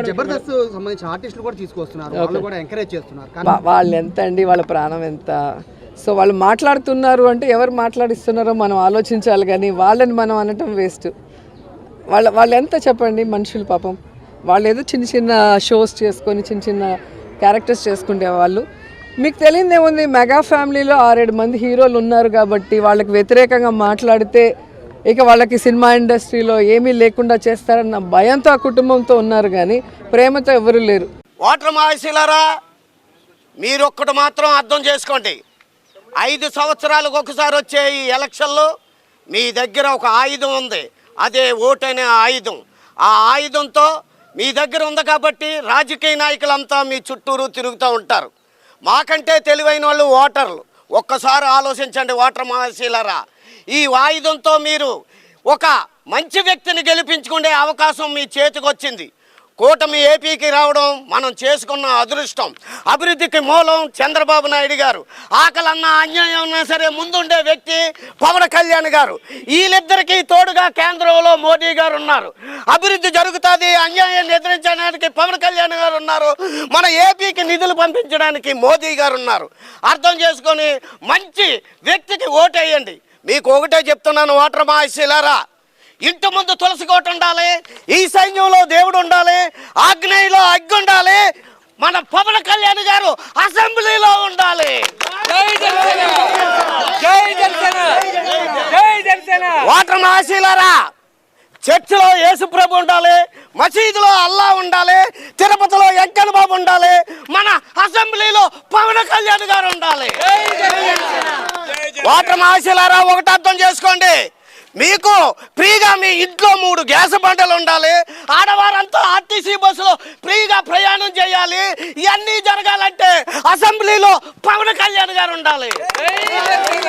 జబర్దస్త్ సంబంధించిన ఆర్టిస్టులు కూడా తీసుకొస్తున్నారు, వాళ్ళు కూడా ఎంకరేజ్ చేస్తున్నారు. వాళ్ళు ఎంత అండి, వాళ్ళ ప్రాణం ఎంత? సో వాళ్ళు మాట్లాడుతున్నారు అంటే ఎవరు మాట్లాడిస్తున్నారో మనం ఆలోచించాలి, కానీ వాళ్ళని మనం అనటం వేస్ట్. వాళ్ళు ఎంత చెప్పండి మనుషులు పాపం. వాళ్ళు ఏదో చిన్న చిన్న షోస్ చేసుకొని చిన్న చిన్న క్యారెక్టర్స్ చేసుకుంటే వాళ్ళు. మీకు తెలియదేముంది, మెగా ఫ్యామిలీలో 6-7 మంది హీరోలు ఉన్నారు కాబట్టి వాళ్ళకి వ్యతిరేకంగా మాట్లాడితే ఇక వాళ్ళకి సినిమా ఇండస్ట్రీలో ఏమీ లేకుండా చేస్తారన్న భయంతో ఆ కుటుంబంతో ఉన్నారు, కానీ ప్రేమతో ఎవరు లేరు. ఓటర్ మహాశీలారా, మీరొక్కటి మాత్రం అర్థం చేసుకోండి. 5 సంవత్సరాలకు ఒకసారి వచ్చే ఈ ఎలక్షన్లో మీ దగ్గర ఒక ఆయుధం ఉంది, అదే ఓటు అనే ఆయుధం. ఆ ఆయుధంతో మీ దగ్గర ఉంది కాబట్టి రాజకీయ నాయకులంతా మీ చుట్టూరు తిరుగుతూ ఉంటారు. మాకంటే తెలివైన వాళ్ళు ఓటర్లు. ఒక్కసారి ఆలోచించండి ఓటర్ మహాశీలారా, ఈ ఆయుధంతో మీరు ఒక మంచి వ్యక్తిని గెలిపించుకునే అవకాశం మీ చేతికి వచ్చింది. కూటమి ఏపీకి రావడం మనం చేసుకున్న అదృష్టం. అభివృద్ధికి మూలం చంద్రబాబు నాయుడు గారు. ఆకలన్నా అన్యాయం ఉన్నా సరే ముందుండే వ్యక్తి పవన్ కళ్యాణ్ గారు. వీళ్ళిద్దరికీ తోడుగా కేంద్రంలో మోడీ గారు ఉన్నారు. అభివృద్ధి జరుగుతుంది, అన్యాయాన్ని ఎదిరించడానికి పవన్ కళ్యాణ్ గారు ఉన్నారు. మన ఏపీకి నిధులు పంపించడానికి మోదీ గారు ఉన్నారు. అర్థం చేసుకొని మంచి వ్యక్తికి ఓటేయండి. మీకు ఒకటే చెప్తున్నాను ఓటర్ మహాశీలారా, ఇంటి ముందు తులసి కోట ఉండాలి, ఈ సైన్యంలో దేవుడు ఉండాలి, ఆగ్నేయంలో అగ్గి ఉండాలి, మన పవన్ కళ్యాణ్ గారు అసెంబ్లీలో ఉండాలి. ఓటర్ మహాశీలారా, చర్చిలో యేసుప్రభు ఉండాలి, మసీదులో అల్లా ఉండాలి, తిరుపతిలో వెంకన్న బాబు ఉండాలి, మన అసెంబ్లీలో పవన్ కళ్యాణ్ గారు ఉండాలి. ఓటర్ మహాశీలారా, ఒకటి అర్థం చేసుకోండి, మీకు ఫ్రీగా మీ ఇంట్లో 3 గ్యాస్ బండలు ఉండాలి, ఆడవారంతా ఆర్టీసీ బస్సులో ఫ్రీగా ప్రయాణం చేయాలి. ఇవన్నీ జరగాలంటే అసెంబ్లీలో పవన్ కళ్యాణ్ గారు ఉండాలి.